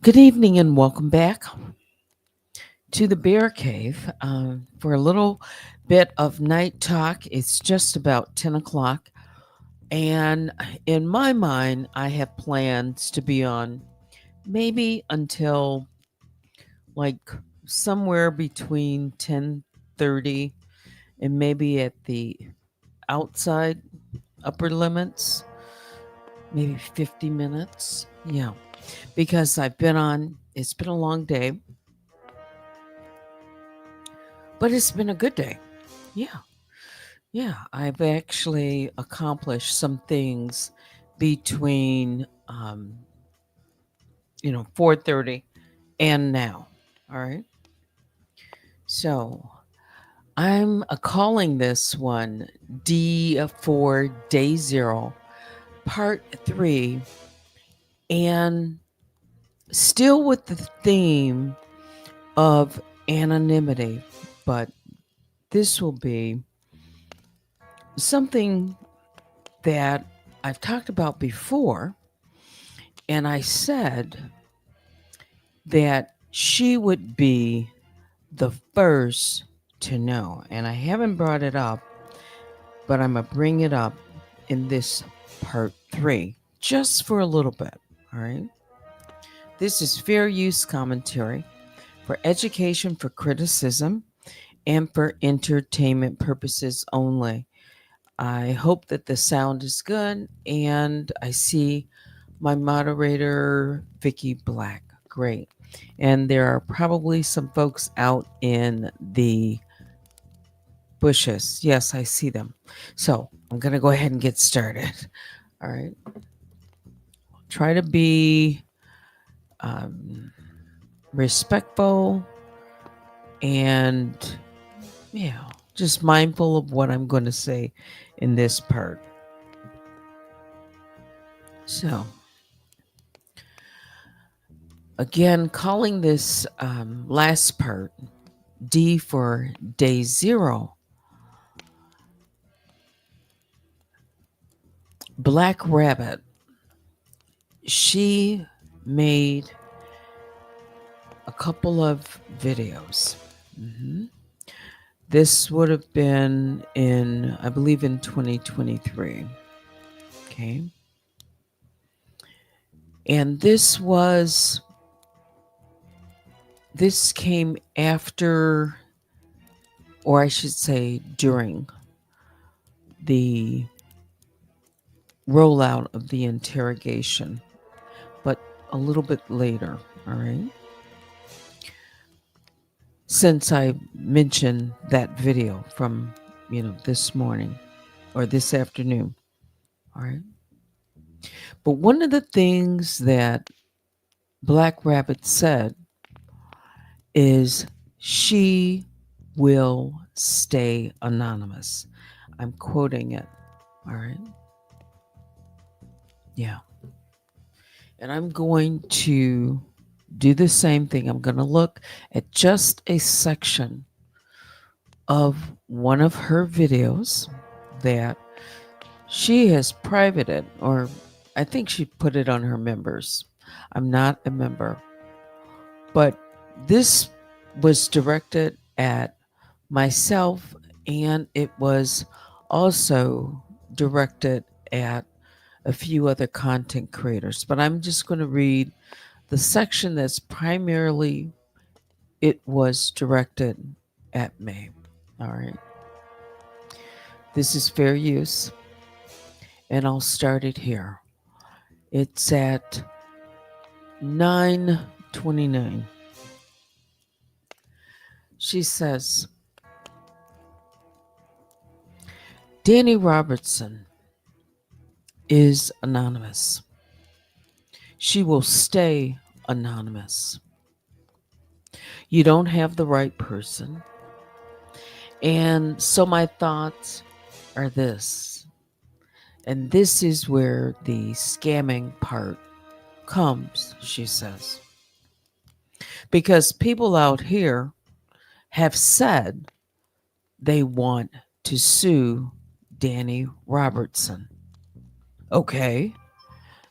Good evening and welcome back to the Bear Cave for a little bit of night talk. It's just about 10 o'clock, and in my mind, I have plans to be on maybe until like somewhere between 10:30 and maybe at the outside upper limits, maybe 50 minutes. Yeah, because it's been a long day, but it's been a good day. Yeah. Yeah, I've actually accomplished some things between 4:30 and now. All right. So, I'm calling this one D for Day Zero, Part 3, and still with the theme of anonymity, but this will be something that I've talked about before. And I said that she would be the first to know. And I haven't brought it up, but I'm going to bring it up in this part 3 just for a little bit. All right. This is fair use commentary for education, for criticism, and for entertainment purposes only. I hope that the sound is good, and I see my moderator, Vicky Black. Great. And there are probably some folks out in the bushes. Yes, I see them. So I'm going to go ahead and get started. All right. Try to be um, respectful and, just mindful of what I'm going to say in this part. So, again, calling this last part D for Day Zero. Black Rabbit, she made a couple of videos. This would have been I believe, in 2023. Okay. And this came after, or I should say during, the rollout of the interrogation, but a little bit later. All right. Since I mentioned that video from, this morning or this afternoon. All right. But one of the things that Black Rabbit said is she will stay anonymous. I'm quoting it. All right. Yeah. And I'm going to do the same thing. I'm going to look at just a section of one of her videos that she has privated, or I think she put it on her members. I'm not a member. But this was directed at myself, and it was also directed at a few other content creators. But I'm just going to read the section that's primarily it was directed at me. All right. This is fair use, and I'll start it here. It's at 9:29. She says, Danny Robertson is anonymous. She will stay anonymous. You don't have the right person. And so my thoughts are this. And this is where the scamming part comes, she says. Because people out here have said they want to sue Danny Robertson. Okay,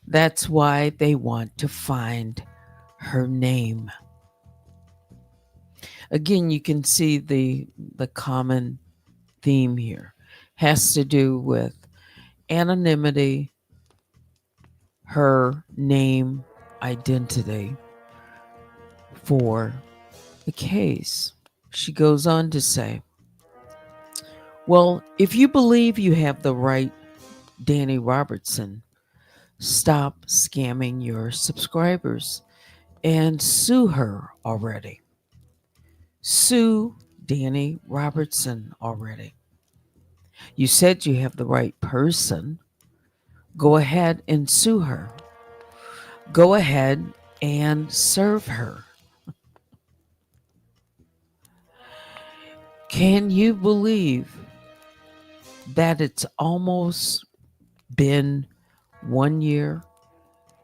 that's why they want to find her name. Again, you can see the common theme here has to do with anonymity, her name, identity for the case. She goes on to say, well, if you believe you have the right Danny Robertson, stop scamming your subscribers and sue her already. Sue Danny Robertson already. You said you have the right person. Go ahead and sue her. Go ahead and serve her. Can you believe that it's almost been 1 year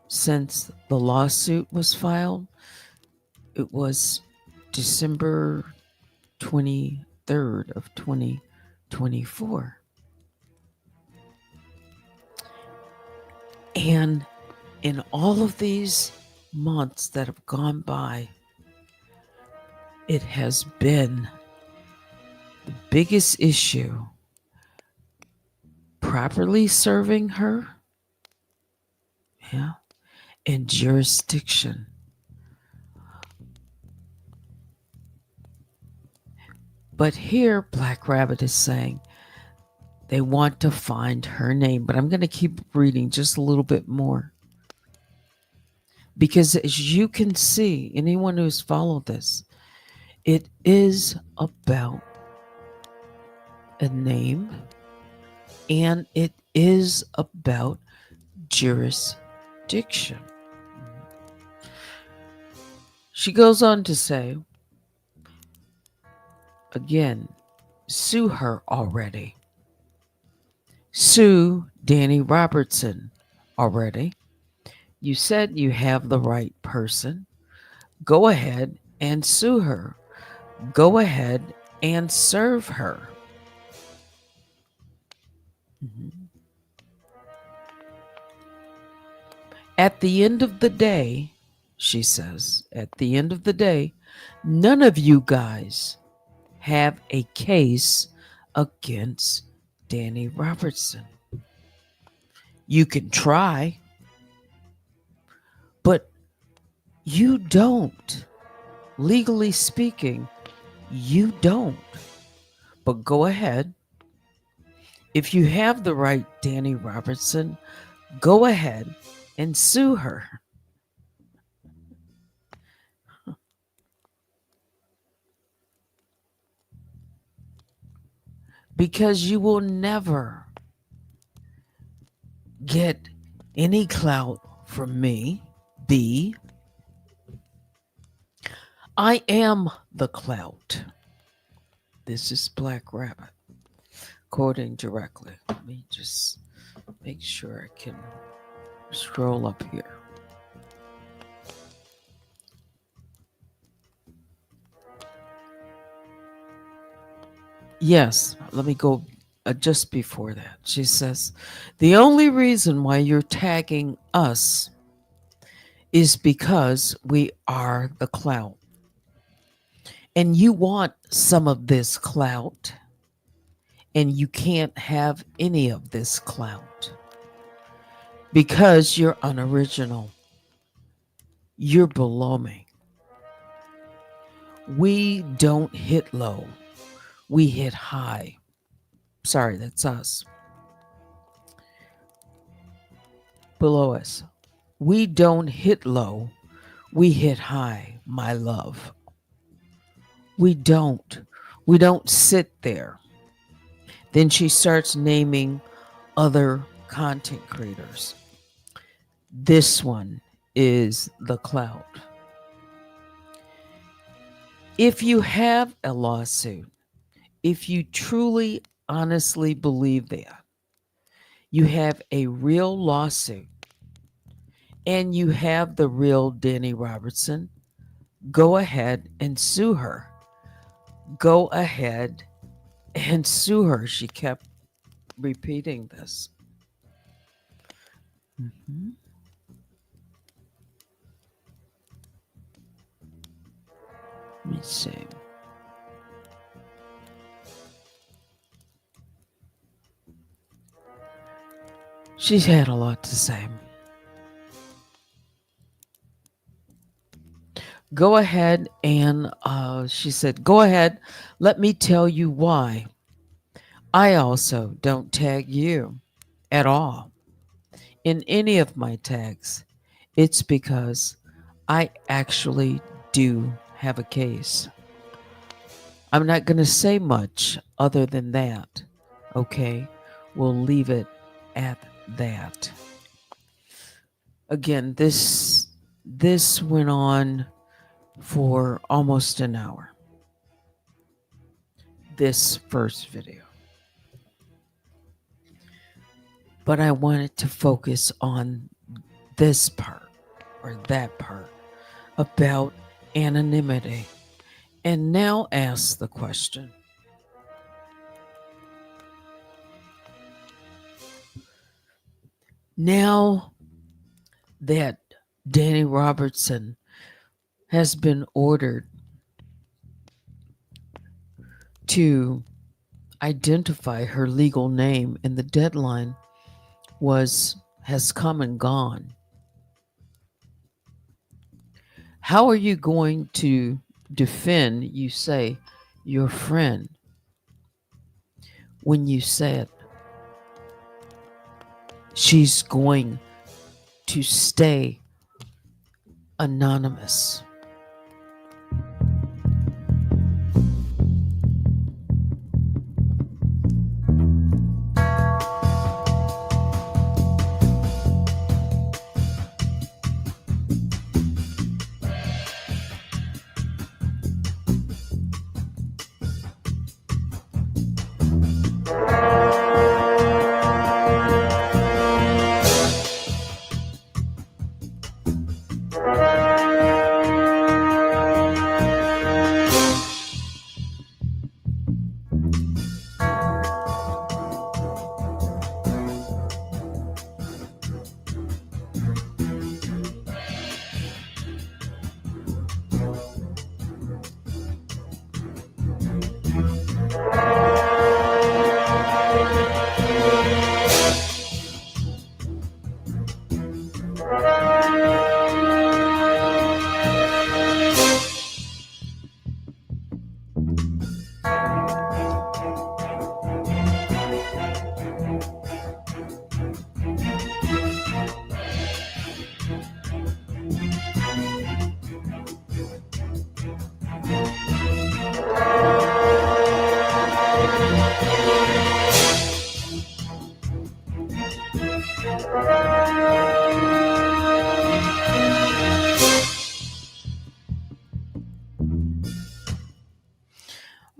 since the lawsuit was filed? It was December 23rd of 2024. And in all of these months that have gone by, it has been the biggest issue properly serving her, yeah, and jurisdiction. But here, Black Rabbit is saying they want to find her name. But I'm going to keep reading just a little bit more. Because as you can see, anyone who's followed this, it is about a name and it is about jurisdiction. She goes on to say, again, sue her already. Sue Danny Robertson already. You said you have the right person. Go ahead and sue her. Go ahead and serve her. At the end of the day, she says, at the end of the day, none of you guys have a case against Danny Robertson. You can try, but you don't. Legally speaking, you don't. But go ahead. If you have the right Danny Robertson, go ahead and sue her. Because you will never get any clout from me. B. I am the clout. This is Black Rabbit, quoting directly. Let me just make sure I can scroll up here. Yes, let me go just before that. She says, the only reason why you're tagging us is because we are the clout. And you want some of this clout, and you can't have any of this clout because you're unoriginal. You're below me. We don't hit low. We hit high. Sorry, that's us. Below us. We don't hit low. We hit high, my love. We don't. We don't sit there. Then she starts naming other content creators. This one is the clout. If you have a lawsuit, if you truly, honestly believe that, you have a real lawsuit and you have the real Danny Robertson, go ahead and sue her. Go ahead and sue her. She kept repeating this. Let me see. She's had a lot to say. Go ahead and she said, go ahead. Let me tell you why. I also don't tag you at all in any of my tags. It's because I actually do have a case. I'm not going to say much other than that. Okay? We'll leave it at that. Again, this went on for almost an hour. This first video. But I wanted to focus on this part or that part about anonymity. And now ask the question. Now that Danny Robertson has been ordered to identify her legal name and the deadline has come and gone. How are you going to defend, you say, your friend when you said she's going to stay anonymous?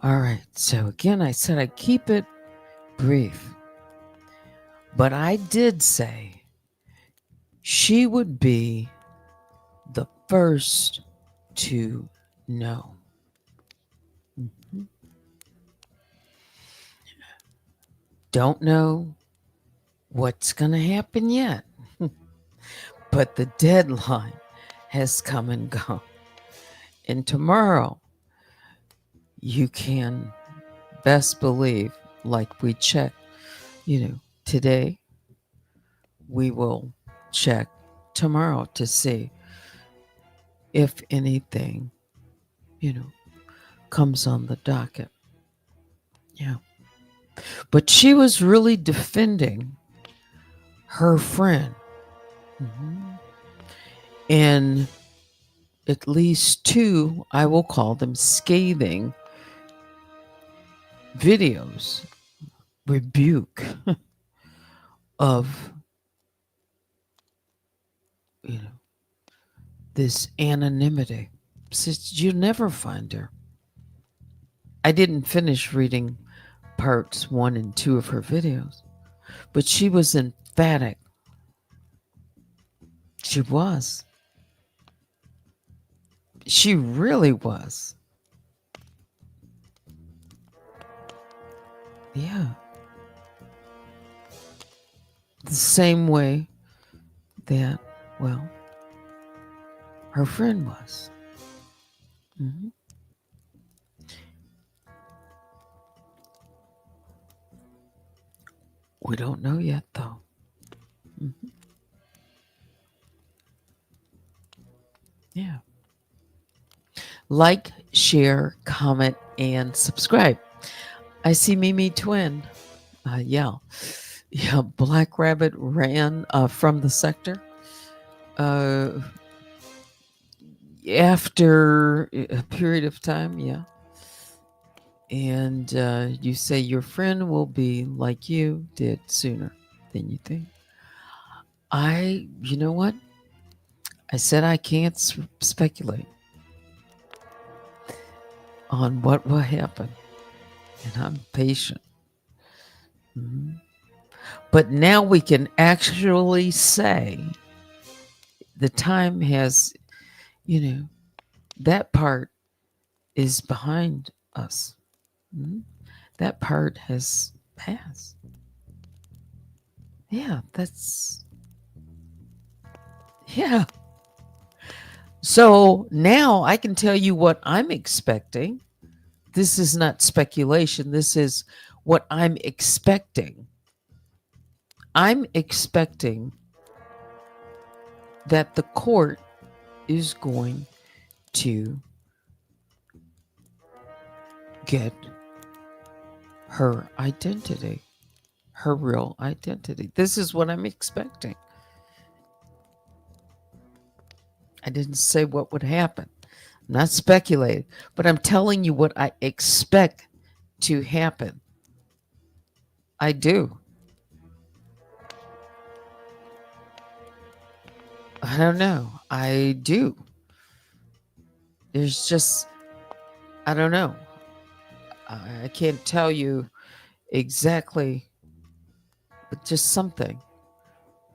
All right, so again, I said I'd keep it brief, but I did say she would be the first to know. Mhm. Don't know what's going to happen yet, but the deadline has come and gone. And tomorrow, you can best believe, like we check, today, we will check tomorrow to see if anything, comes on the docket. Yeah. But she was really defending her friend. Mhm. And at least two, I will call them scathing videos, rebuke of, this anonymity. Says you never find her. I didn't finish reading parts 1 and 2 of her videos, but she was emphatic. She was. She really was. Yeah. The same way that, well, her friend was. Mhm. We don't know yet, though. Yeah. Like, share, comment, and subscribe. I see Mimi Twin. Yeah. Yeah. Black Rabbit ran from the sector. After a period of time, yeah. And you say your friend will be like you did sooner than you think. You know what? I said I can't speculate on what will happen, and I'm patient. Mhm. But now we can actually say the time has, that part is behind us. Mhm. That part has passed. Yeah, yeah. So now I can tell you what I'm expecting. This is not speculation. This is what I'm expecting. I'm expecting that the court is going to get her identity, her real identity. This is what I'm expecting. I didn't say what would happen. I'm not speculating, but I'm telling you what I expect to happen. I do. I don't know. I do. There's just, I don't know. I can't tell you exactly, but just something.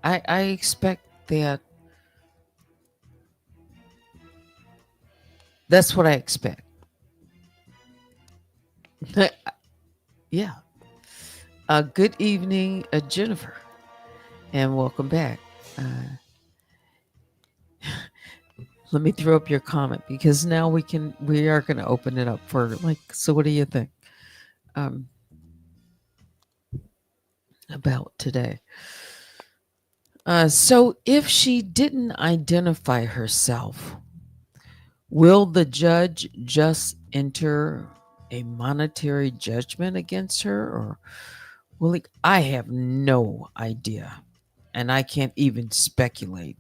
I expect that. That's what I expect. Yeah. Good evening, Jennifer, and welcome back. Let me throw up your comment because now we are going to open it up for so what do you think um, about today? So if she didn't identify herself, will the judge just enter a monetary judgment against her, or will he? I have no idea, and I can't even speculate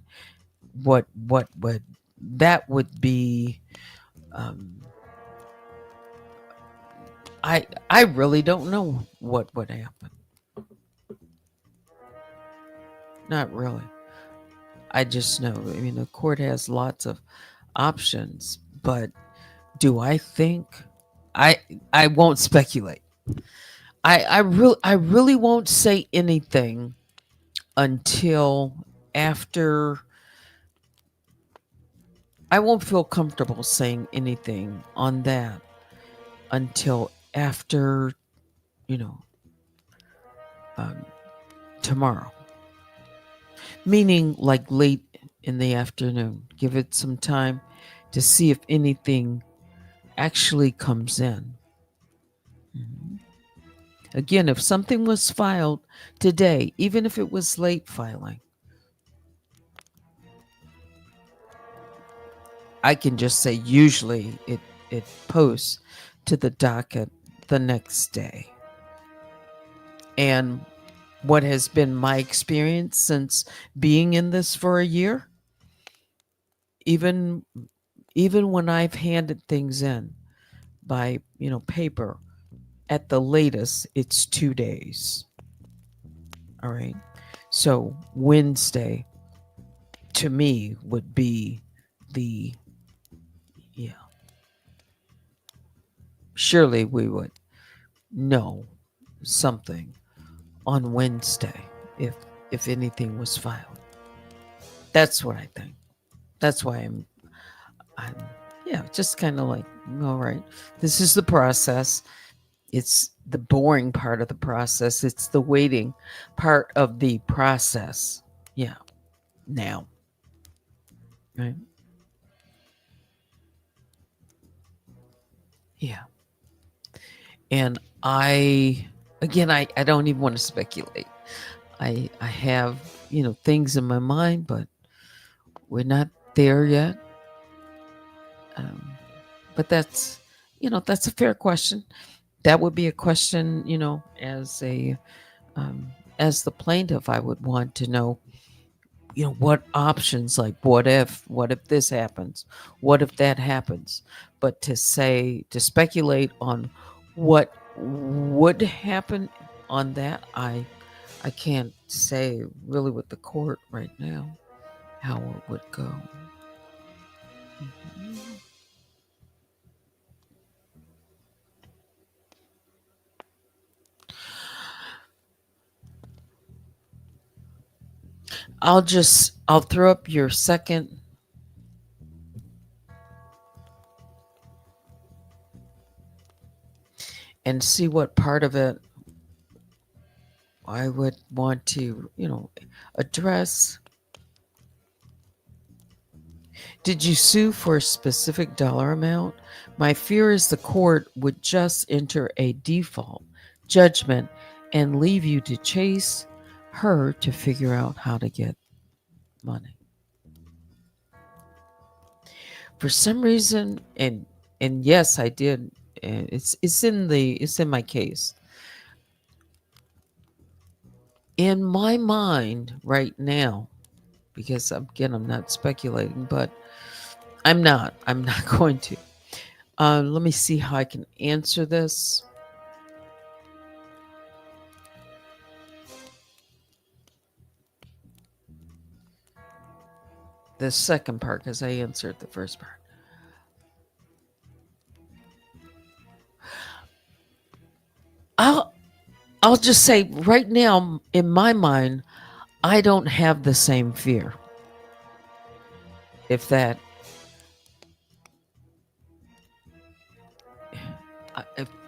what would that would be. Um, I really don't know what would happen. Not really. I just know. I mean, the court has lots of options, but do I think I I won't speculate. I really won't say anything until after. I won't feel comfortable saying anything on that until after, you know, um, tomorrow. Meaning like late in the afternoon. Give it some time to see if anything actually comes in. Mhm. Again, if something was filed today, even if it was late filing, I can just say usually it posts to the docket the next day. And what has been my experience since being in this for a year, even even when I've handed things in by, paper, at the latest it's 2 days. All right. So Wednesday to me would be the, yeah, surely we would know something on Wednesday if anything was filed. That's what I think. That's why I'm yeah, just kind of like, all right, this is the process. It's the boring part of the process. It's the waiting part of the process. Yeah. Now. Right. Yeah. And I don't even want to speculate. I have, things in my mind, but we're not there yet. Um, but that's a fair question. That would be a question, um, as the plaintiff, I would want to know, what options, like what if this happens, what if that happens. But to speculate on what would happen on that, I can't say really with the court right now how it would go. Mhm. I'll throw up your second. And see what part of it I would want to, address. Did you sue for a specific dollar amount? My fear is the court would just enter a default judgment and leave you to chase her to figure out how to get money. For some reason, and yes, I did. And it's in my case. In my mind right now, because again, I'm not speculating, but I'm not. I'm not going to. Let me see how I can answer this. The second part, because I answered the first part. I'll I'll just say right now, in my mind, I don't have the same fear. If that,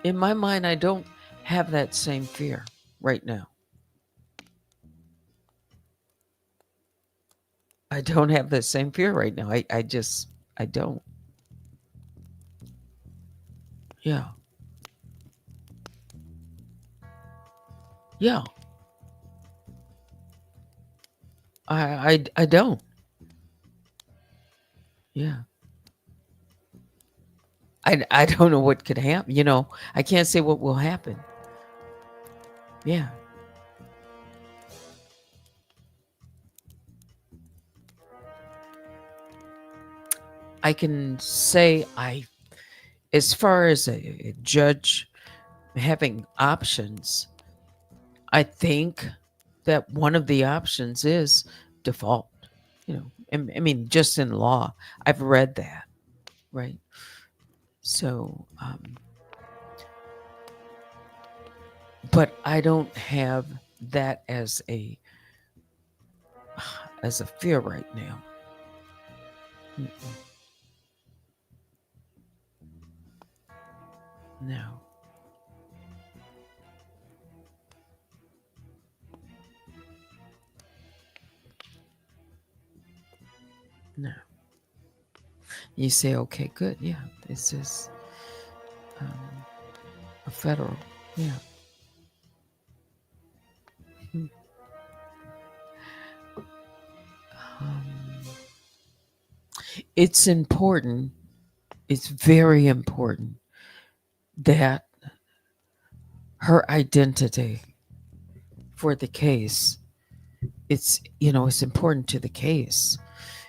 in my mind, I don't have that same fear right now. I don't have the same fear right now. I don't. Yeah. Yeah. I don't. Yeah. I don't know what could happen. I can't say what will happen. Yeah. I can say as far as a judge having options, I think that one of the options is default. I mean, just in law, I've read that, right? So, but I don't have that as a fear right now. Mm-mm. No, no. You say, okay, good. Yeah, this is um, a federal. Yeah. Hmm. Um, it's important. It's very important that her identity for the case, it's important to the case.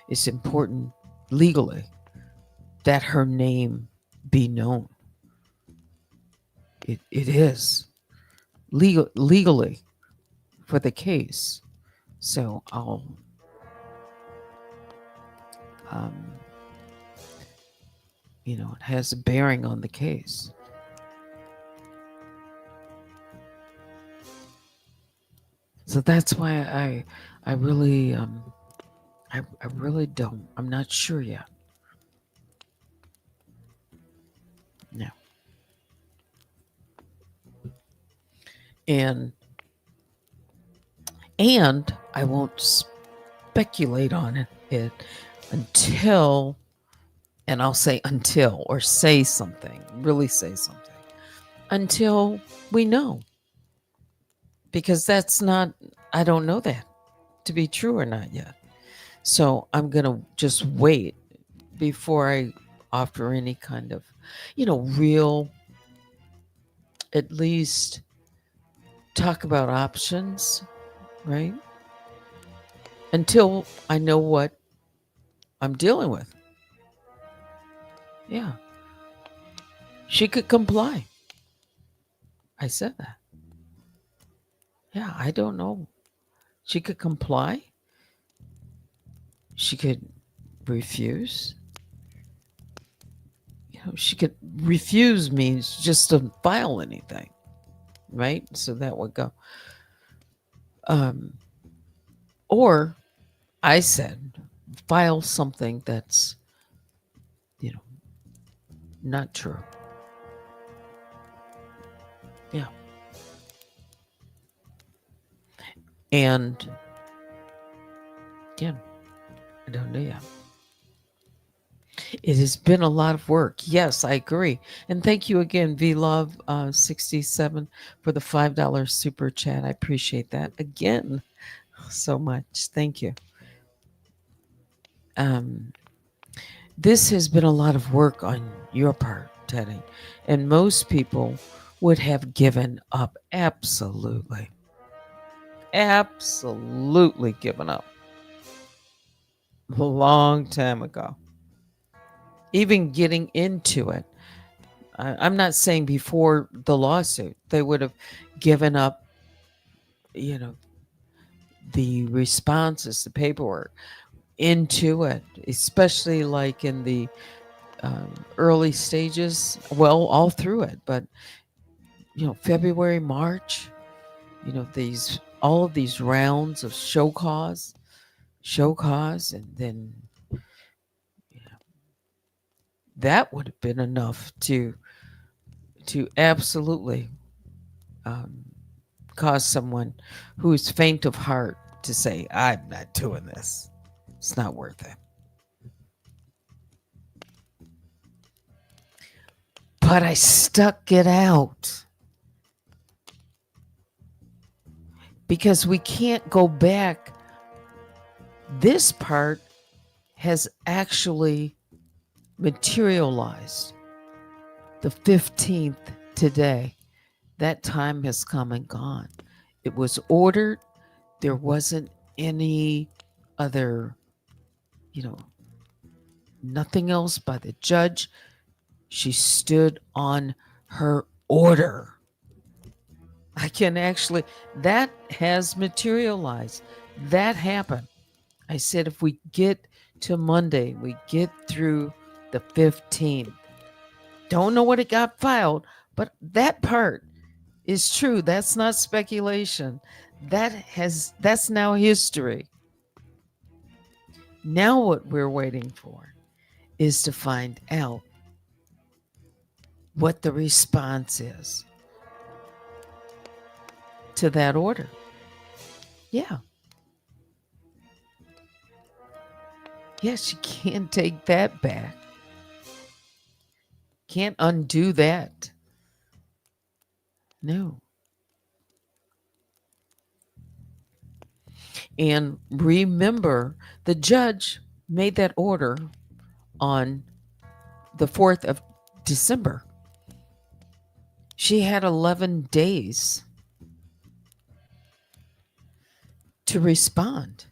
It's important legally that her name be known. It is legally for the case. So um, it has a bearing on the case. So that's why I really I really don't. I'm not sure yet. No. And I won't speculate on it until, and I'll say until, or say something, really say something, until we know. because I don't know that to be true or not yet. So I'm going to just wait before I offer any kind of, real, at least talk about options, right? Until I know what I'm dealing with. Yeah. She could comply. I said that. Yeah, I don't know. She could comply. She could refuse. She could refuse means just to file anything, right? So that would go. Um, or I said, file something that's, you know, not true. Yeah. And again, I don't know yet. It has been a lot of work. Yes, I agree. And thank you again, VLove 67 for the $5 super chat. I appreciate that again so much. Thank you. Um, this has been a lot of work on your part, Teddy. And most people would have given up. Absolutely. Absolutely given up. A long time ago. Even getting into it. I'm not saying before the lawsuit, they would have given up, you know, the responses, the paperwork into it, especially like in the early stages. Well, all through it, but February, March, these all of these rounds of show cause, and then that would have been enough to absolutely um, cause someone who is faint of heart to say, I'm not doing this. It's not worth it. But I stuck it out because we can't go back. This part has actually materialized. The 15th today, that time has come and gone. It was ordered. There wasn't any other, you know, nothing else by the judge. She stood on her order. I can actually, that has materialized. That happened. I said, if we get to Monday, we get through the 15th. Don't know what it got filed, but that part is true. That's not speculation. That's now history. Now what we're waiting for is to find out what the response is to that order. Yeah. Yes, you can't take that back. Can't undo that. No. And remember, the judge made that order on the 4th of December. She had 11 days to respond.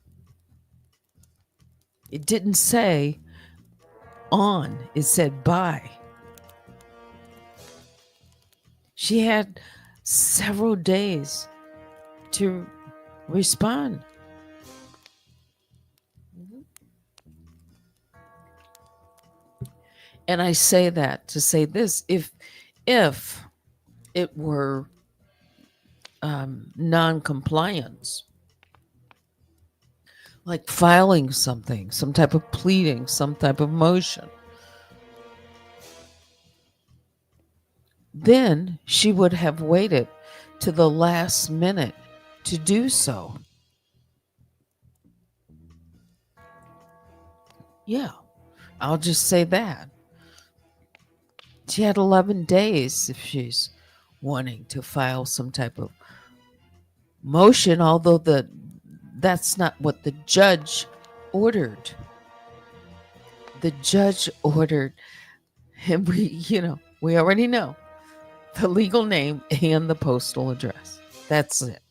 It didn't say on, it said by. She had several days to respond. And I say that to say this: if it were non-compliance, like filing something, some type of pleading, some type of motion, then she would have waited to the last minute to do so. Yeah, I'll just say that. She had 11 days if she's wanting to file some type of motion, although that's not what the judge ordered. The judge ordered, and we already know the legal name and the postal address. That's it.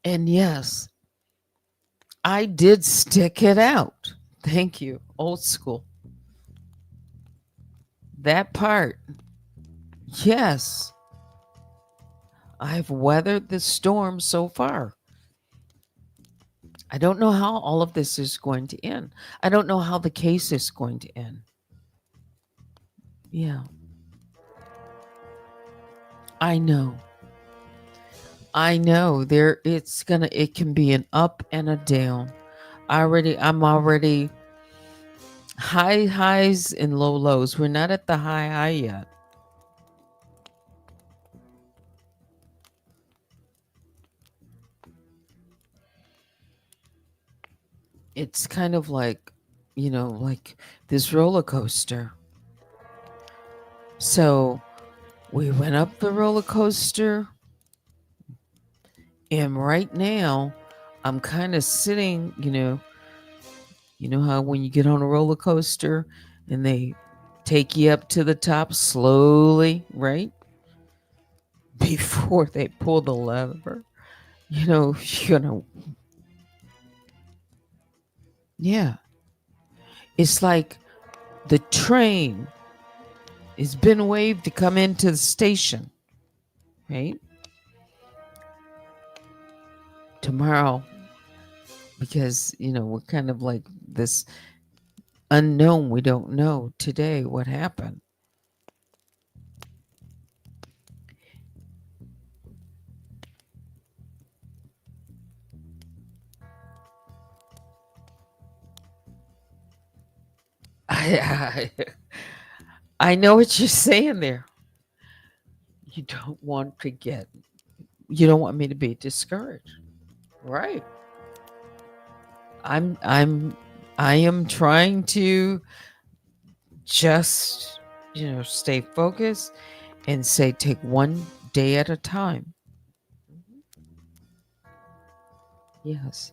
And yes, I did stick it out. Thank you. Old school. That part. Yes. I've weathered the storm so far. I don't know how all of this is going to end. I don't know how the case is going to end. Yeah. I know. It can be an up and a down. I'm already high highs and low lows. We're not at the high yet. It's kind of like, like this roller coaster. So we went up the roller coaster, and right now I'm kind of sitting, you know how when you get on a roller coaster and they take you up to the top slowly, right? Before they pull the lever. You're gonna, yeah. It's like the train has been waved to come into the station, right? Tomorrow, because, we're kind of like this unknown. We don't know today what happened. I, I know what you're saying there. You don't want to you don't want me to be discouraged. Right. I am trying to just, stay focused and say take one day at a time. Yes.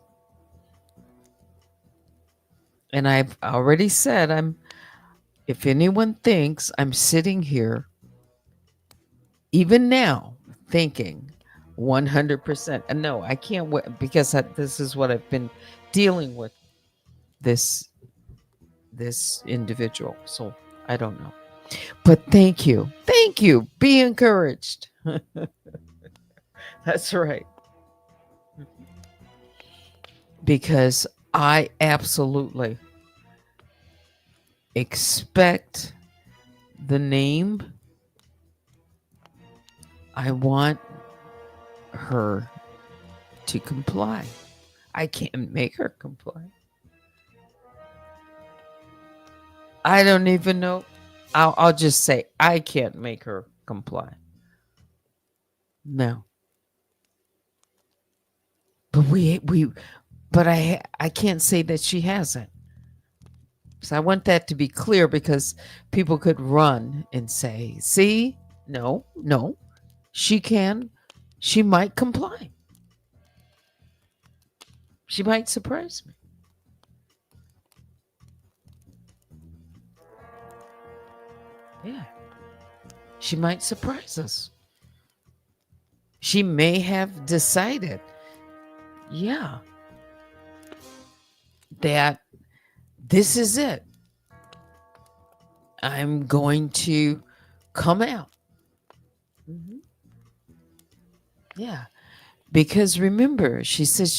And I've already said if anyone thinks I'm sitting here even now thinking 100%, and no, I can't wait, because this is what I've been dealing with this individual. So I don't know. But thank you. Thank you. Be encouraged. That's right. Because I absolutely expect the name. I want her to comply. I can't make her comply. I don't even know. I'll just say I can't make her comply. No. But I can't say that she hasn't. So I want that to be clear, because people could run and say, see, no, she might comply. She might surprise me. Yeah. She might surprise us. She may have decided, yeah, that this is it. I'm going to come out. Mm-hmm. Yeah. Because remember, she says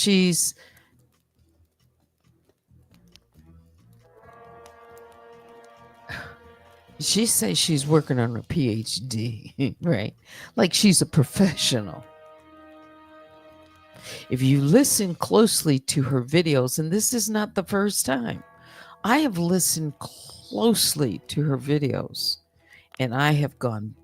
she says she's working on her PhD, right? Like she's a professional. If you listen closely to her videos, and this is not the first time, I have listened closely to her videos, and I have gone,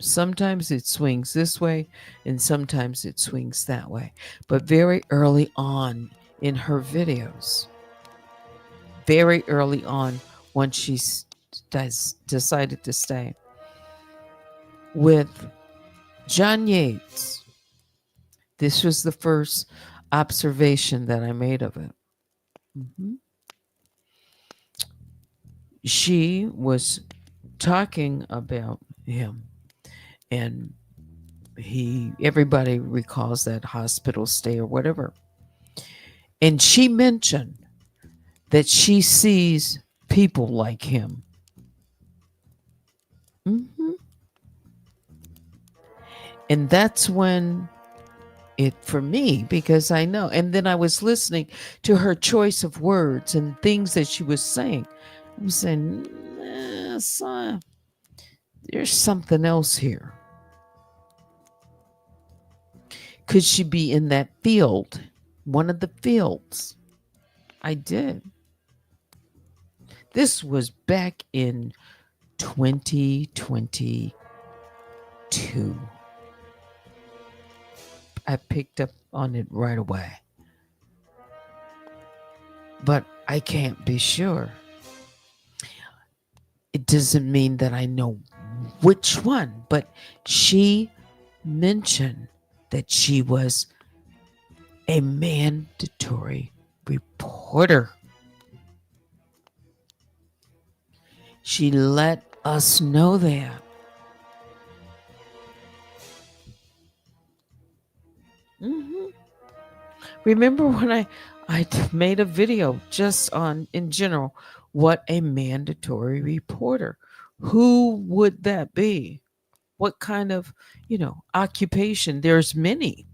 sometimes it swings this way and sometimes it swings that way. But very early on in her videos, very early on, once she decided to stay, with John Yates. This was the first observation that I made of it. Mhm. She was talking about him, and everybody recalls that hospital stay or whatever. And she mentioned that she sees people like him. Hmm. And that's when it, for me, because I know. And then I was listening to her choice of words and things that she was saying. I'm saying, son, there's something else here. Could she be in that field? One of the fields. I did. This was back in 2022. I picked up on it right away. But I can't be sure. It doesn't mean that I know which one, but she mentioned that she was a mandatory reporter. She let us know that. Mm-hmm. Remember when I made a video just on, in general, what a mandatory reporter, who would that be? What kind of, occupation? There's many.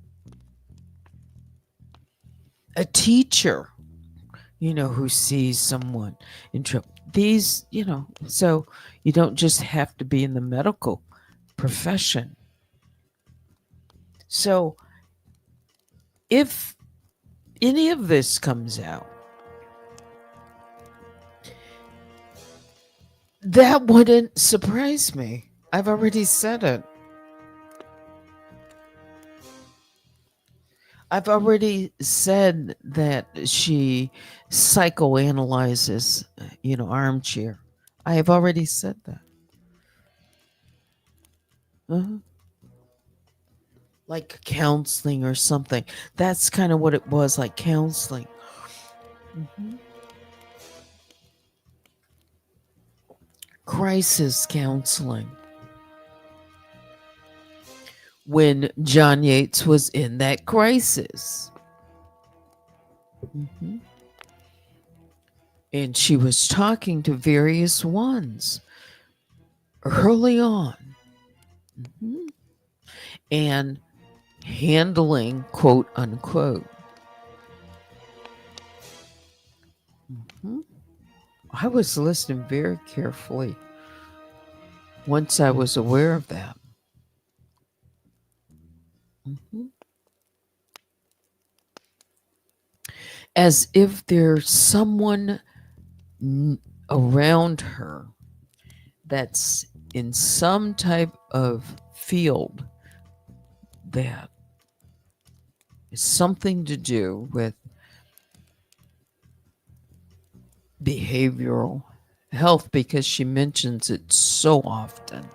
A teacher, who sees someone in trouble. These, so you don't just have to be in the medical profession. So if any of this comes out, that wouldn't surprise me. I've already said it. I've already said that she psychoanalyzes, armchair. I have already said that. Uh-huh. Like counseling or something. That's kind of what it was, like counseling. Mhm. Crisis counseling. When John Yates was in that crisis. Mhm. And she was talking to various ones early on. Mhm. And handling, quote unquote. Mhm. I was listening very carefully once I was aware of that. Mhm. As if there's someone around her that's in some type of field that is something to do with behavioral health, because she mentions it so often.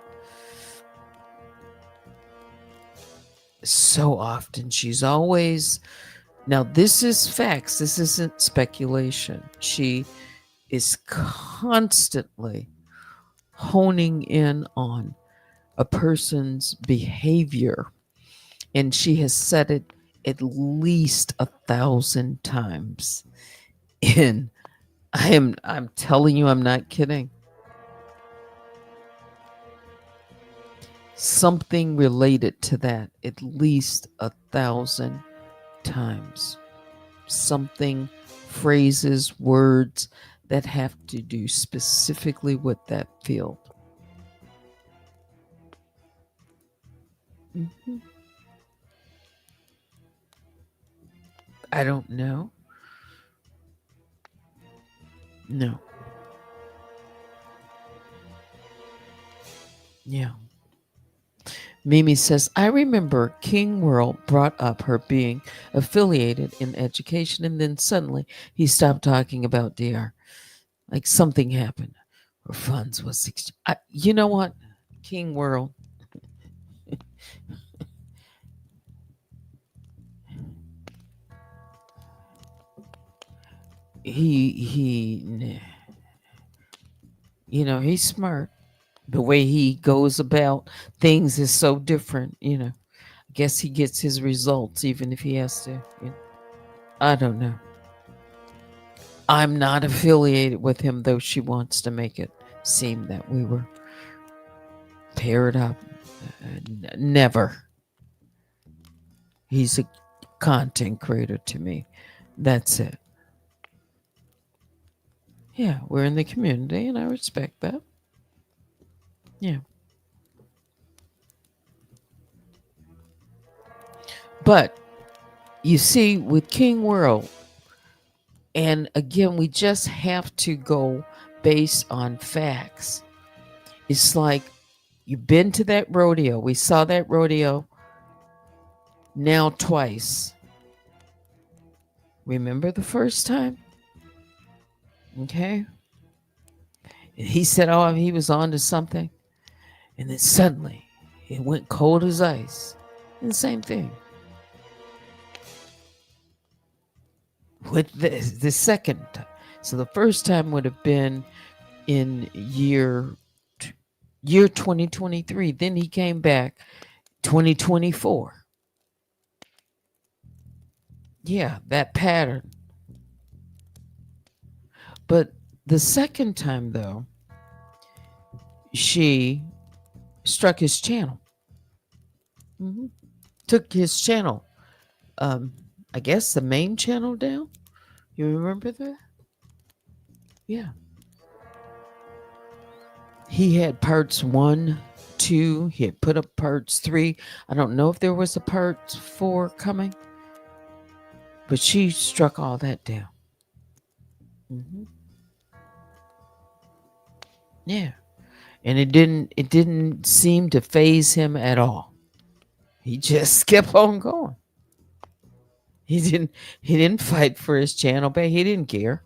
So often. She's always, now this is facts, this isn't speculation. She is constantly honing in on a person's behavior. And she has said it at least 1,000 times. And I'm telling you, I'm not kidding. Something related to that at least 1,000 times. Something, phrases, words that have to do specifically with that field. Mhm. I don't know. No. Yeah. Mimi says, I remember King World brought up her being affiliated in education, and then suddenly he stopped talking about DR. Like something happened. Her funds was 60. You know what? King World, he, he's smart. The way he goes about things is so different. I guess he gets his results even if he has to. I don't know. I'm not affiliated with him, though she wants to make it seem that we were paired up. Never. He's a content creator to me. That's it. Yeah, we're in the community and I respect that. Yeah. But you see, with King World, and again, we just have to go based on facts. It's like you've been to that rodeo. We saw that rodeo now twice. Remember the first time? Okay. And he said, oh, he was on to something. And then suddenly it went cold as ice. And the same thing. With the second time. So the first time would have been in year 2023. Then he came back 2024. Yeah, that pattern. But the second time, though, she struck his channel. Mm-hmm. Took his channel. I guess the main channel down. You remember that? Yeah. He had parts 1, 2. He had put up parts 3. I don't know if there was a part 4 coming, but she struck all that down. Mm-hmm. Yeah. And it didn't seem to phase him at all. He just kept on going. He didn't fight for his channel back. He didn't care.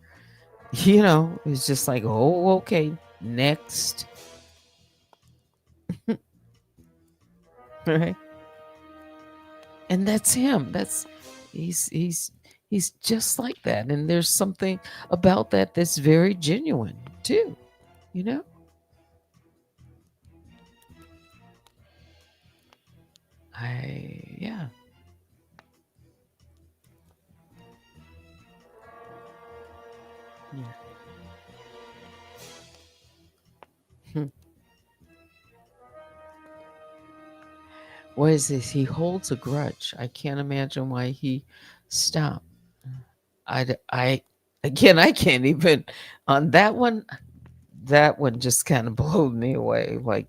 It's just like, oh, okay, next. Right? And that's him. He's just like that. And there's something about that that's very genuine too. You know? Yeah. Yeah. Hmm. What is this? He holds a grudge. I can't imagine why he stopped. I again, I can't even on that one. That one just kind of blew me away. Like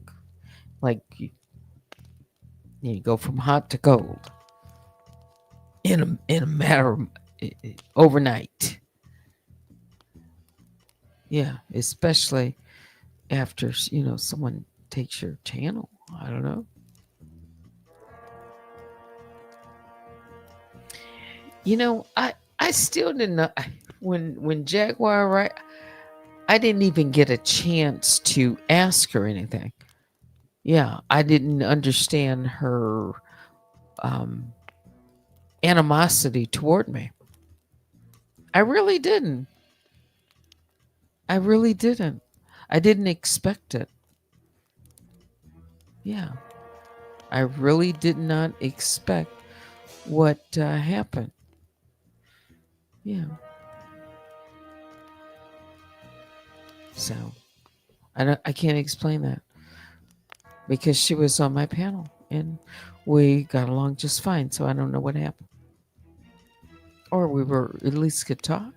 you go from hot to cold in a matter of overnight. Yeah, especially after someone takes your channel. I don't know. I still didn't know when Jaguar, right. I didn't even get a chance to ask her anything. Yeah, I didn't understand her um, animosity toward me. I really didn't. I really didn't. I didn't expect it. Yeah, I really did not expect what happened. Yeah. So I can't explain that because she was on my panel and we got along just fine. So I don't know what happened. Or we were at least could talk.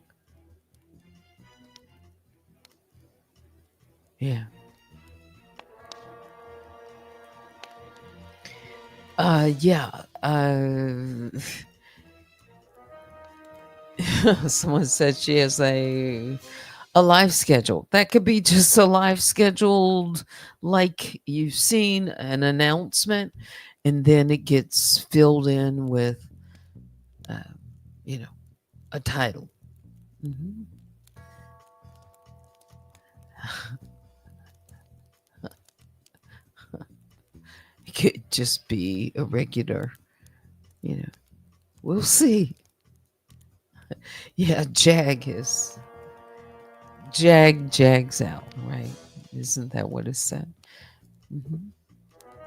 Yeah. Yeah. Someone said she has a live schedule. That could be just a live scheduled, like you've seen an announcement, and then it gets filled in with, uh, you know, a title. Mhm. just be a regular, you know. We'll see. Yeah, jags out, right? Isn't that what it said? Hmm.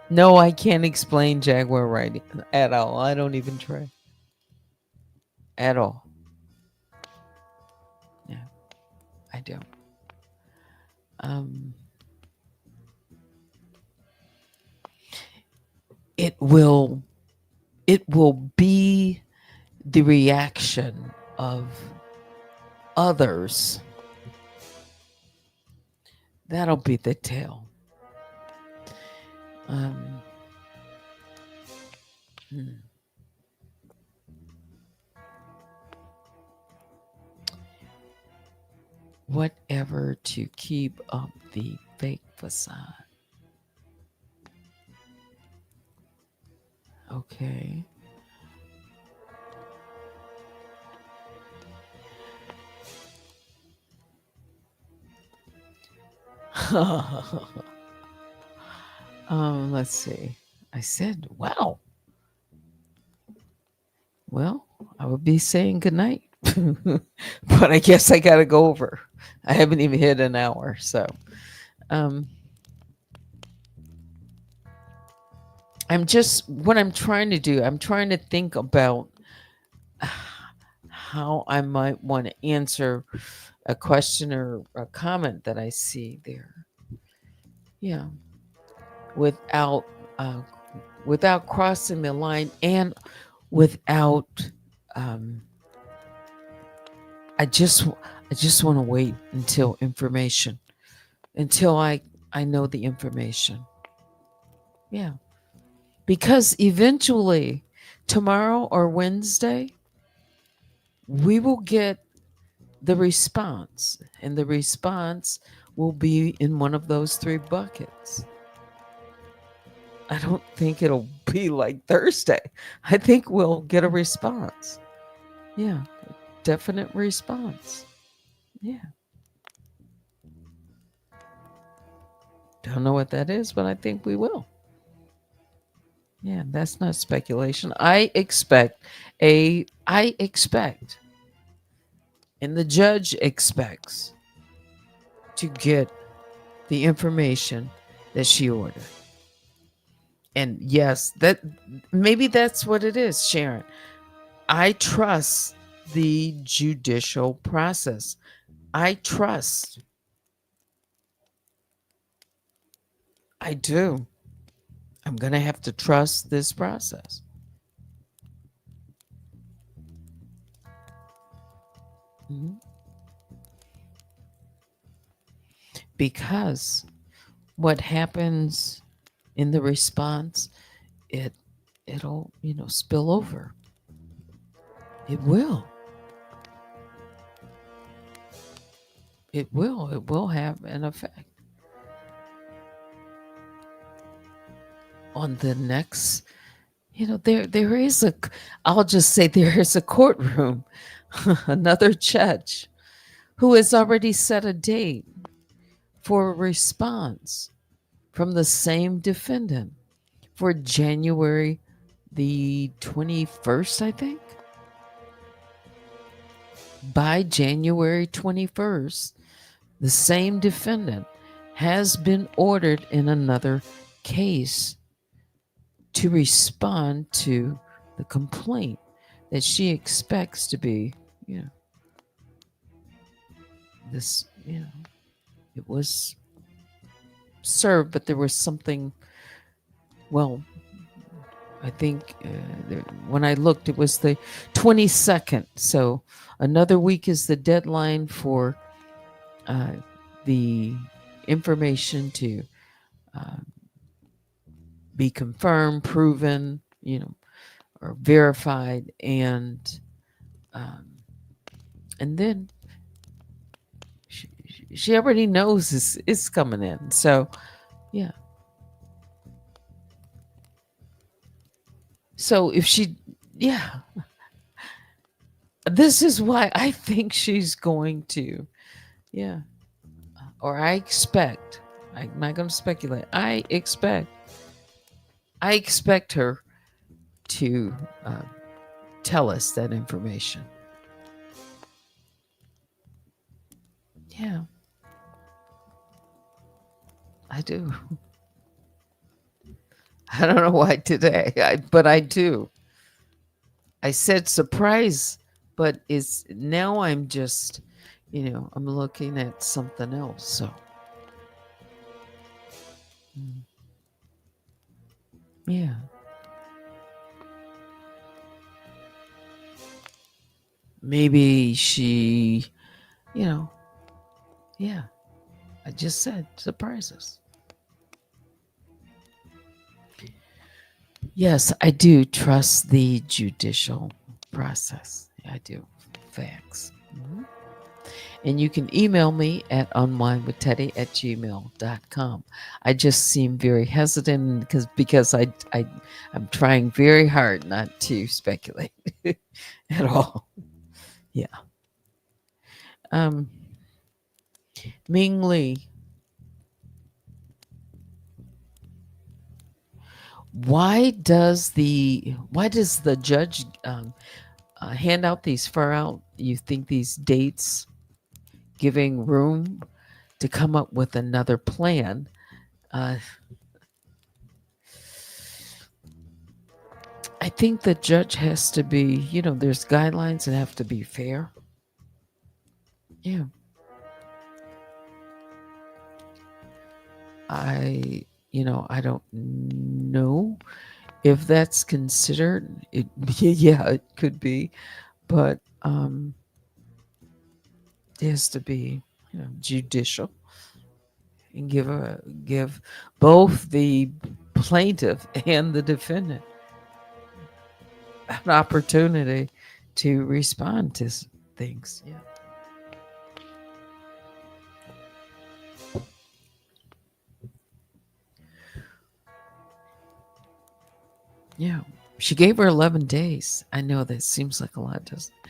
No, I can't explain Jaguar writing at all. I don't even try at all. Yeah, I don't. Um, it will it will be the reaction of others. That'll be the tale. Um, hmm. Whatever to keep up the fake facade. Okay. Let's see. I said, wow. Well, I would be saying goodnight. But I guess I got to go over. I haven't even hit an hour. So um, what I'm trying to do, I'm trying to think about how I might want to answer a question or a comment that I see there. Yeah. Without, uh, without crossing the line and without, um, I just I just want to wait until I know the information. Yeah. Because eventually tomorrow or Wednesday we will get the response, and the response will be in one of those three buckets. I don't think it'll be like Thursday. I think we'll get a response. Yeah, definite response. Yeah. Don't know what that is, but I think we will. Yeah, that's not speculation. I expect, and the judge expects to get the information that she ordered. And yes, that maybe that's what it is, Sharon. I trust the judicial process. I trust. I do. I'm going to have to trust this process. Mhm. Because what happens in the response, it it'll, spill over. It will. It will. It will have an effect on the next. There is a. I'll just say there is a courtroom, another judge who has already set a date for a response from the same defendant for January the 21st, I think. By January 21st, the same defendant has been ordered in another case to respond to the complaint that she expects to be, you know, it was served, but there was something, well, I think when I looked, it was the 22nd. So another week is the deadline for uh, the information to uh, be confirmed, proven, or verified, um, and then she already knows it's coming in. So yeah. So if she, yeah, this is why I think she's going to, yeah, or I expect. I'm not going to speculate. I expect I expect her to tell us that information. Yeah, I do. I don't know why today, but I do. I said surprise, but it's now I'm just, I'm looking at something else. So, mm, yeah, maybe she, you know, yeah, I just said surprises. Yes, I do trust the judicial process. I do. Facts. Mhm. And you can email me at unwinewithteddy@gmail.com. I just seem very hesitant because I'm trying very hard not to speculate at all. Yeah. Um, Ming Lee, why does the judge hand out these far out? You think these dates giving room to come up with another plan? Uh, I think the judge has to be, there's guidelines that have to be fair. Yeah. I don't know if that's considered. Yeah, it could be, but it has to be, judicial and give both the plaintiff and the defendant an opportunity to respond to things. Yeah. Yeah. She gave her 11 days. I know that seems like a lot, doesn't it?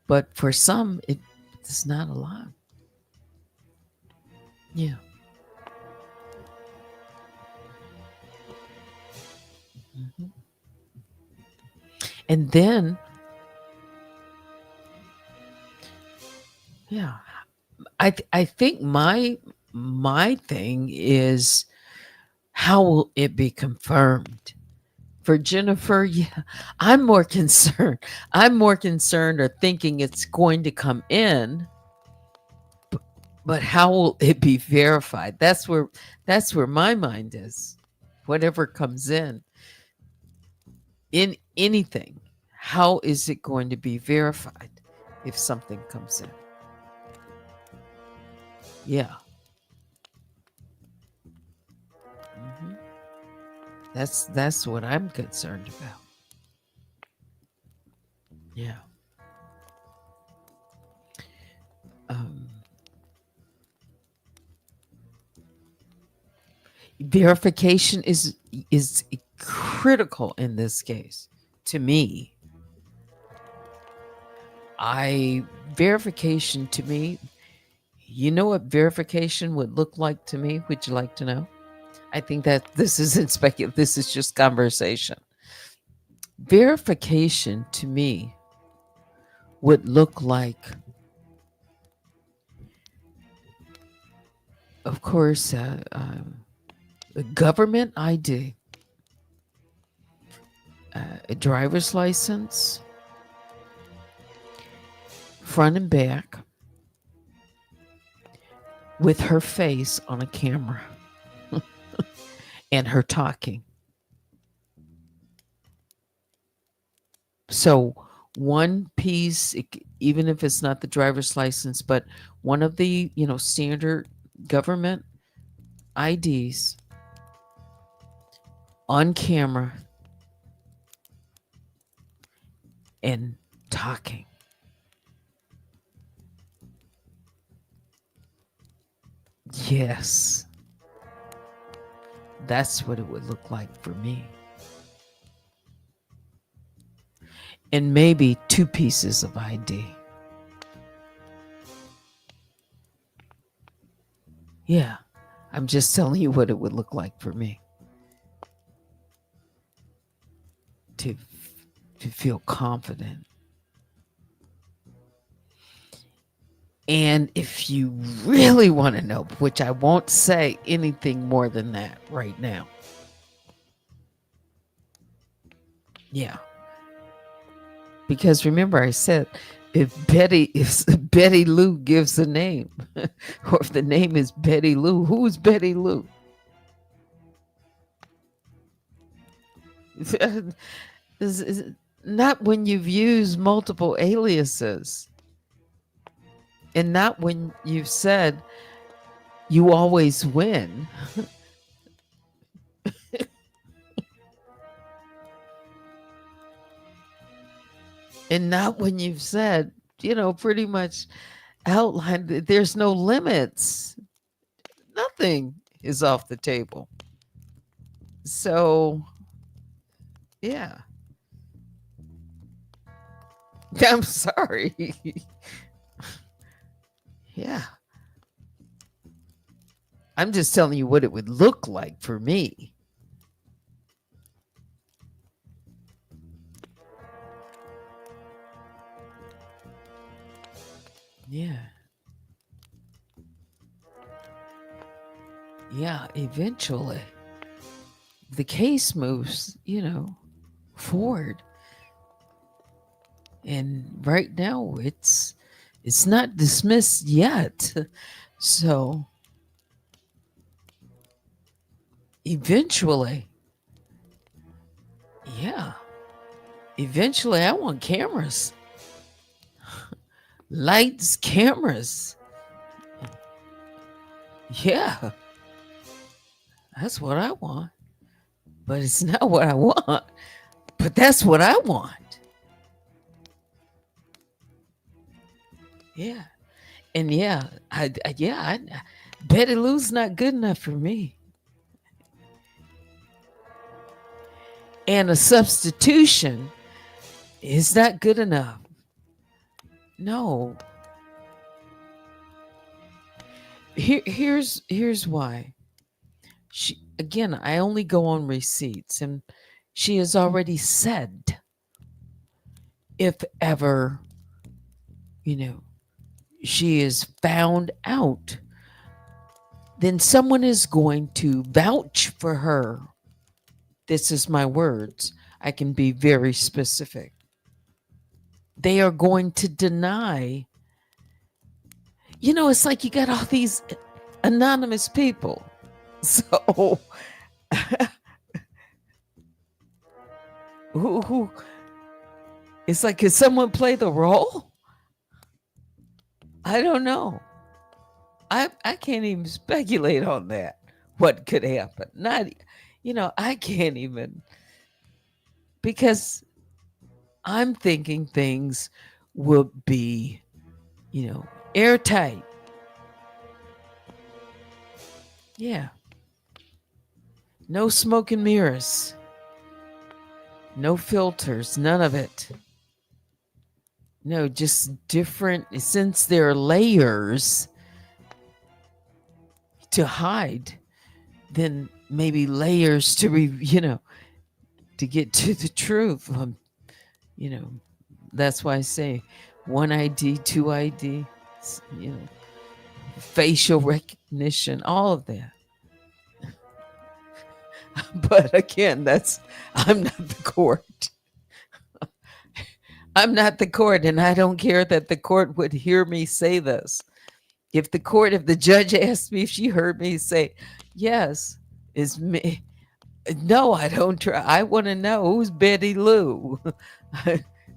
But for some it's not a lot. Yeah. Mhm. And then, yeah, I think my thing is, how will it be confirmed? For Jennifer, yeah, I'm more concerned. I'm more concerned or thinking it's going to come in, but how will it be verified? That's where my mind is. Whatever comes in anything, how is it going to be verified if something comes in? Yeah. hmm that's what I'm concerned about. Yeah. Um, Verification is critical in this case. To me, I verification to me. You know what verification would look like to me? Would you like to know? I think that this isn't speculative. This is just conversation. Verification to me would look like, of course, a government ID, a driver's license, front and back, with her face on a camera and her talking. So one piece, even if it's not the driver's license, but one of the standard government IDs on camera and talking. Yes, that's what it would look like for me. And maybe two pieces of ID. Yeah, I'm just telling you what it would look like for me. to feel confident. And if you really want to know, which I won't say anything more than that right now. Yeah. Because remember I said if Betty Lou gives a name, or if the name is Betty Lou, who's Betty Lou? Is not when you've used multiple aliases. And not when you've said you always win. And not when you've said, pretty much outlined that there's no limits. Nothing is off the table. So, yeah. I'm sorry. Yeah. I'm just telling you what it would look like for me. Yeah. Yeah, eventually the case moves, forward. And right now it's not dismissed yet. So eventually, yeah. Eventually I want cameras. Lights, cameras. Yeah. That's what I want. But it's not what I want. But that's what I want. Yeah. And yeah, Betty Lou's not good enough for me. And a substitution is not good enough. No. Here's why. Again, I only go on receipts, and she has already said, if ever, she is found out, then someone is going to vouch for her. This is my words. I can be very specific. They are going to deny. It's like you got all these anonymous people. So who it's like, could someone play the role? I don't know. I can't even speculate on that. What could happen? Not, I can't even, because I'm thinking things will be, airtight. Yeah. No smoke and mirrors. No filters, none of it. No, just different, since there are layers to hide, then maybe layers to to get to the truth. That's why I say one ID, two ID, facial recognition, all of that. But again, I'm not the court. I'm not the court, and I don't care that the court would hear me say this. If the judge asked me if she heard me say, yes, it's me. No, I don't try. I want to know who's Betty Lou.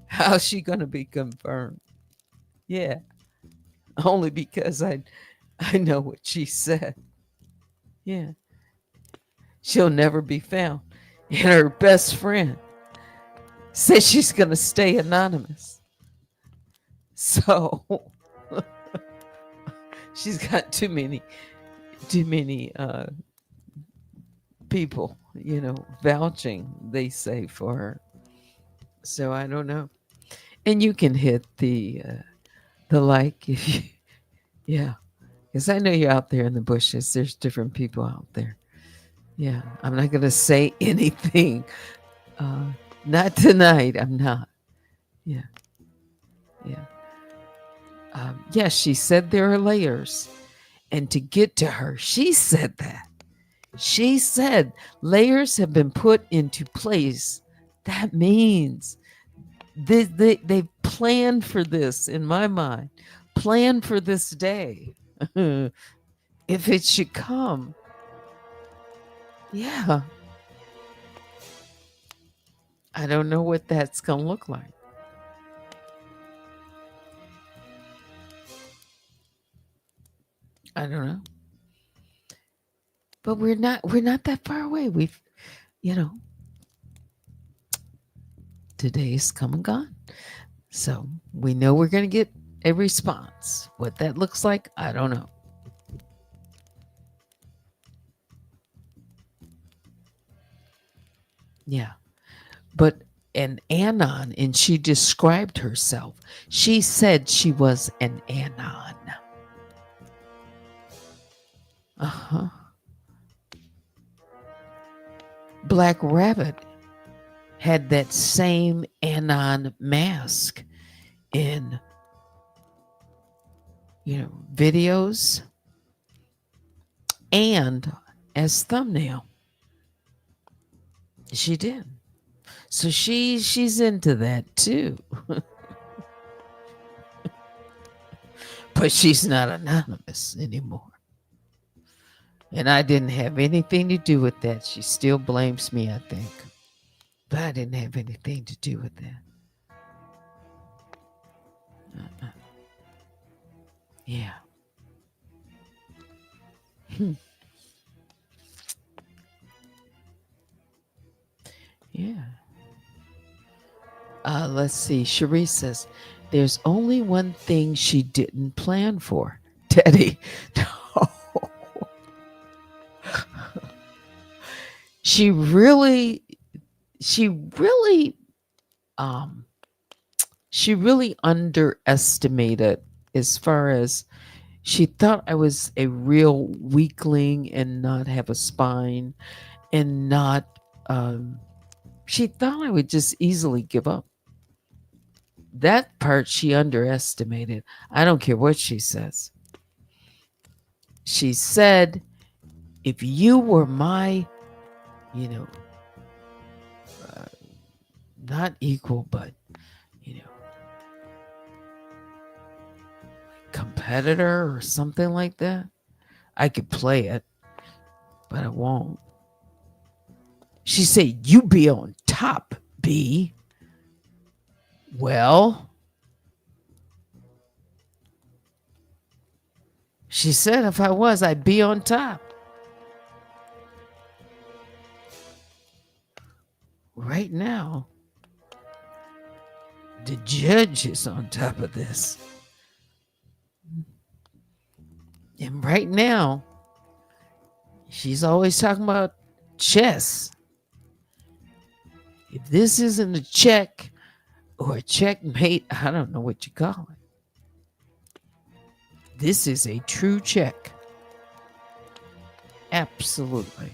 How's she going to be confirmed? Yeah. Only because I know what she said. Yeah. She'll never be found. And her best friend says she's going to stay anonymous. So she's got too many people, vouching, they say, for her. So I don't know. And you can hit the like if you, yeah, because I know you're out there in the bushes. There's different people out there. Yeah, I'm not going to say anything Not tonight. I'm not. Yeah. Yeah. Yes, she said there are layers. And to get to her, she said that. She said layers have been put into place. That means they planned for this in my mind, planned for this day. If it should come, yeah, I don't know what that's going to look like. I don't know. But we're not that far away. We've, you know, today's come and gone. So we know we're going to get a response. What that looks like, I don't know. Yeah. But an anon, and she described herself. She said she was an anon. Uh-huh. Black Rabbit had that same anon mask in, videos and as thumbnail. She did. So she's into that too. But she's not anonymous anymore. And I didn't have anything to do with that. She still blames me, I think. But I didn't have anything to do with that. Yeah. Yeah. Let's see. Cherie says, there's only one thing she didn't plan for. Teddy. She really um she really underestimated, as far as she thought I was a real weakling and not have a spine and not she thought I would just easily give up. That part she underestimated. I don't care what she says. She said, if you were my, you know, uh, not equal, but, you know, competitor or something like that, I could play it, but I won't. She said, you be on top, B. Well, she said if I was, I'd be on top. Right now, the judge is on top of this. And right now, she's always talking about chess. If this isn't a check or a checkmate, I don't know what you call it. This is a true check. Absolutely.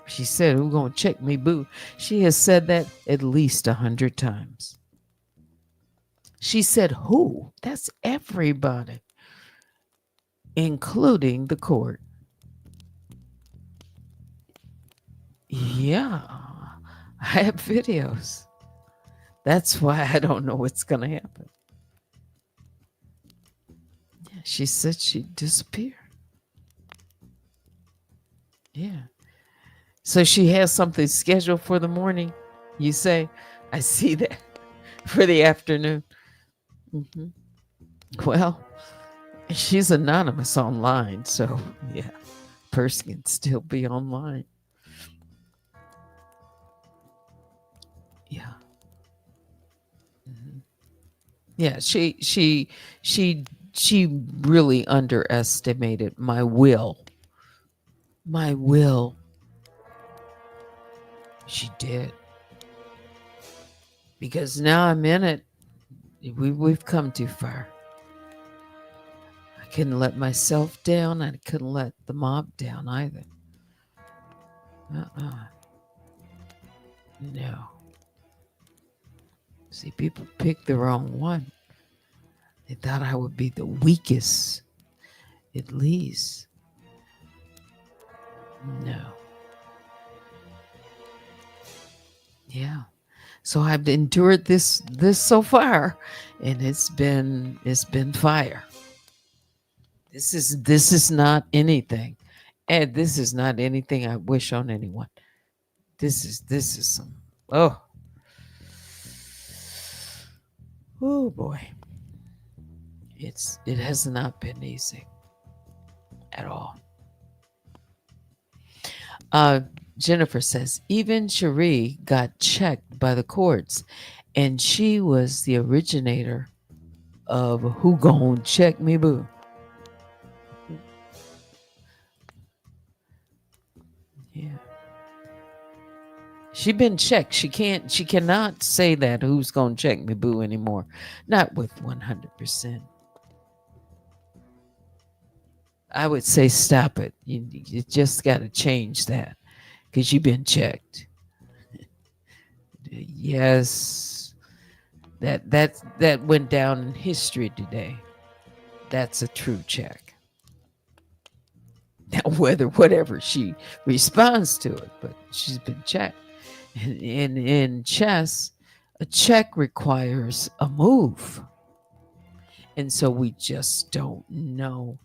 She said, who's going to check me, boo? She has said that at least 100 times. She said, who? That's everybody, including the court. Yeah, I have videos. That's why I don't know what's going to happen. Yeah, she said she'd disappear. Yeah. So she has something scheduled for the morning. You say, I see that for the afternoon. Mm-hmm. Well, she's anonymous online. So, yeah, person can still be online. Yeah. Mm-hmm. Yeah, she really underestimated my will. My will. She did. Because now I'm in it. We've come too far. I couldn't let myself down. I couldn't let the mob down either. Uh-uh. No. See, people picked the wrong one. They thought I would be the weakest, at least. No. Yeah. So I've endured this so far, and it's been fire. This is not anything. And this is not anything I wish on anyone. This is some oh oh boy. It has not been easy at all. Uh, Jennifer says, even Cherie got checked by the courts, and she was the originator of Who Gon Check Me Boo. Yeah. She been checked. She cannot say that Who's Gonna Check Me Boo anymore. Not with 100%. I would say stop it. You just got to change that because you've been checked. Yes, that went down in history today. That's a true check. Now, whatever she responds to it, but she's been checked. In chess, a check requires a move, and so we just don't know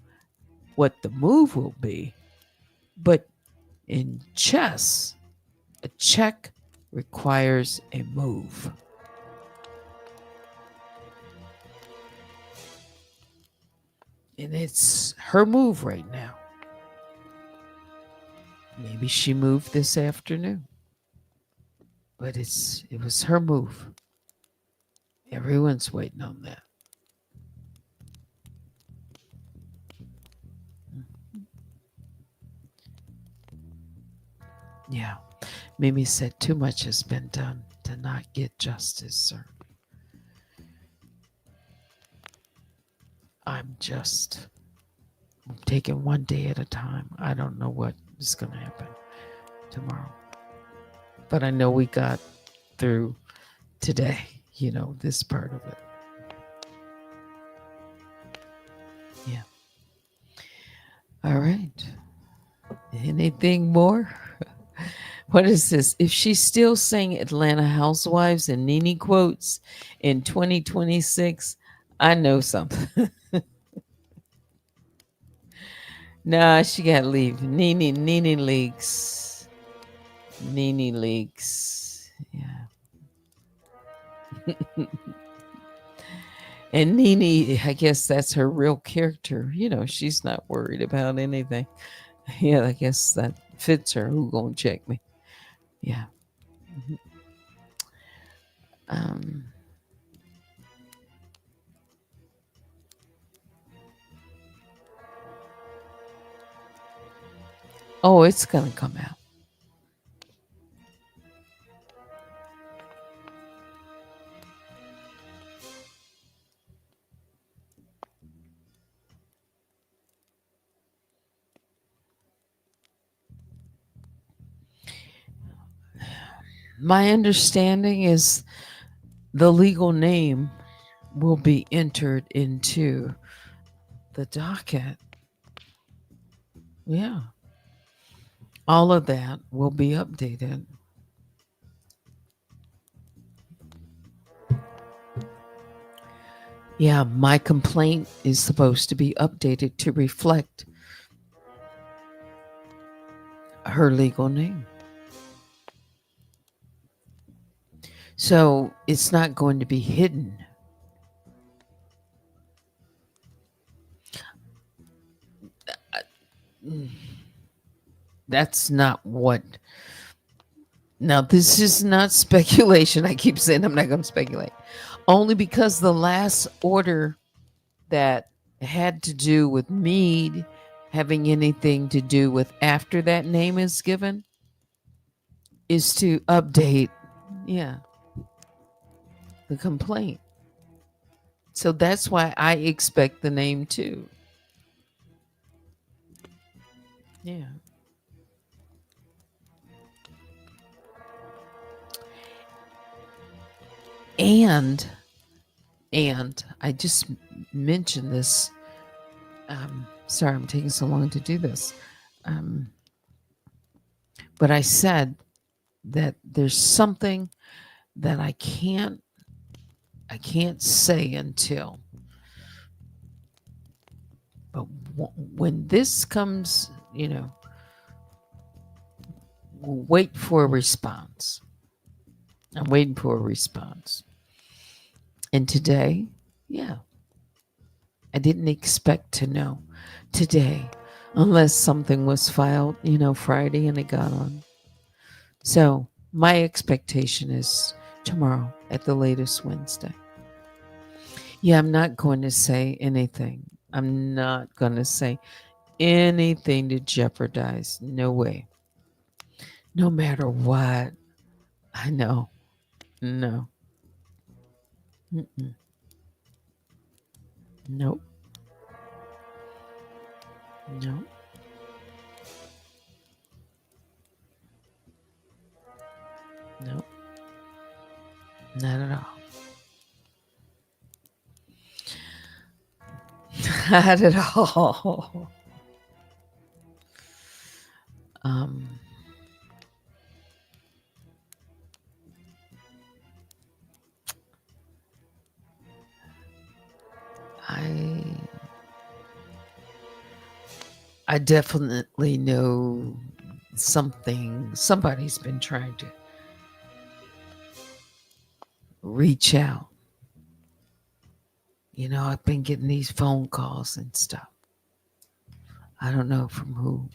what the move will be. But in chess, a check requires a move. And it's her move right now. Maybe she moved this afternoon. But it was her move. Everyone's waiting on that. Yeah. Mimi said too much has been done to not get justice, sir. I'm taking one day at a time. I don't know what is going to happen tomorrow. But I know we got through today, this part of it. Yeah. All right. Anything more? What is this? If she's still saying Atlanta Housewives and Nene quotes in 2026, I know something. Nah, she got to leave. Nene leaks. Nene leaks. Yeah. And Nene, I guess that's her real character. She's not worried about anything. Yeah, I guess that fits her. Who gonna check me? Yeah. Mhm. Um, oh, it's gonna come out. My understanding is the legal name will be entered into the docket. Yeah. All of that will be updated. Yeah, my complaint is supposed to be updated to reflect her legal name. So it's not going to be hidden. That's not what. Now, this is not speculation. I keep saying I'm not going to speculate. Only because the last order that had to do with Mead having anything to do with after that name is given is to update, yeah, the complaint. So that's why I expect the name too. Yeah. And I just mentioned this. Sorry, I'm taking so long to do this. But I said that there's something that I can't say until. But when this comes, wait for a response. I'm waiting for a response. And today, yeah, I didn't expect to know today unless something was filed, Friday and it got on. So my expectation is tomorrow at the latest Wednesday. Yeah, I'm not going to say anything. I'm not going to say anything to jeopardize. No way. No matter what. I know. No. Mm-mm. Nope. No. Nope. Not at all. Not at all. Um, I definitely know somebody's been trying to reach out. I've been getting these phone calls and stuff. I don't know from who.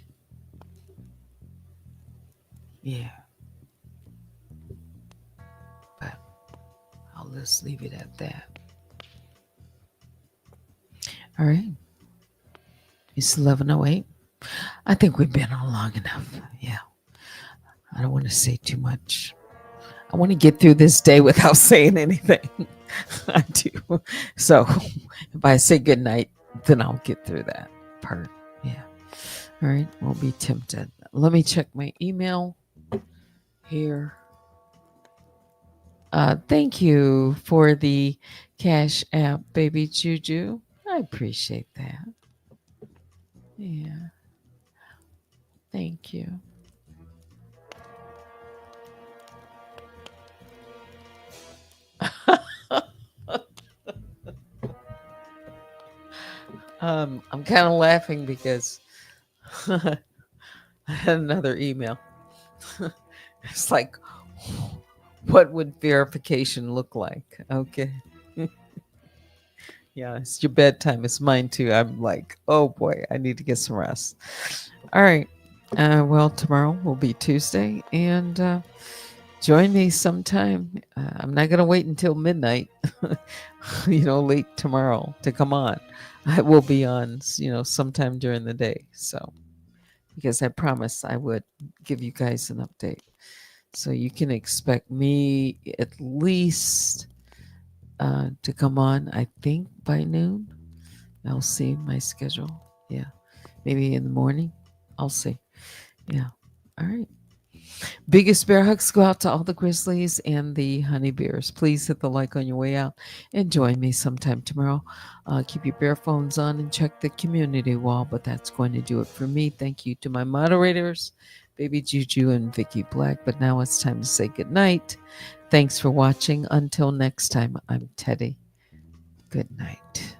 Yeah. But I'll just leave it at that. All right. It's 11:08. I think we've been on long enough. Yeah. I don't want to say too much. I want to get through this day without saying anything. I do. So if I say good night, then I'll get through that part. Yeah. All right. Won't be tempted. Let me check my email here. Thank you for the Cash App, Baby Juju. I appreciate that. Yeah. Thank you. I'm kind of laughing because I had another email. It's like, what would verification look like? Okay. Yeah, it's your bedtime. It's mine too. I'm like, oh boy, I need to get some rest. All right. Well, tomorrow will be Tuesday, and join me sometime. I'm not going to wait until midnight, late tomorrow to come on. I will be on, sometime during the day. So, because I promised I would give you guys an update. So you can expect me at least to come on, I think, by noon. I'll see my schedule. Yeah. Maybe in the morning. I'll see. Yeah. All right. Biggest bear hugs go out to all the grizzlies and the honey bears. Please hit the like on your way out and join me sometime tomorrow. Keep your bear phones on and check the community wall. But that's going to do it for me. Thank you to my moderators, Baby Juju and Vicky Black. But now it's time to say goodnight. Thanks for watching. Until next time, I'm Teddy. Good night.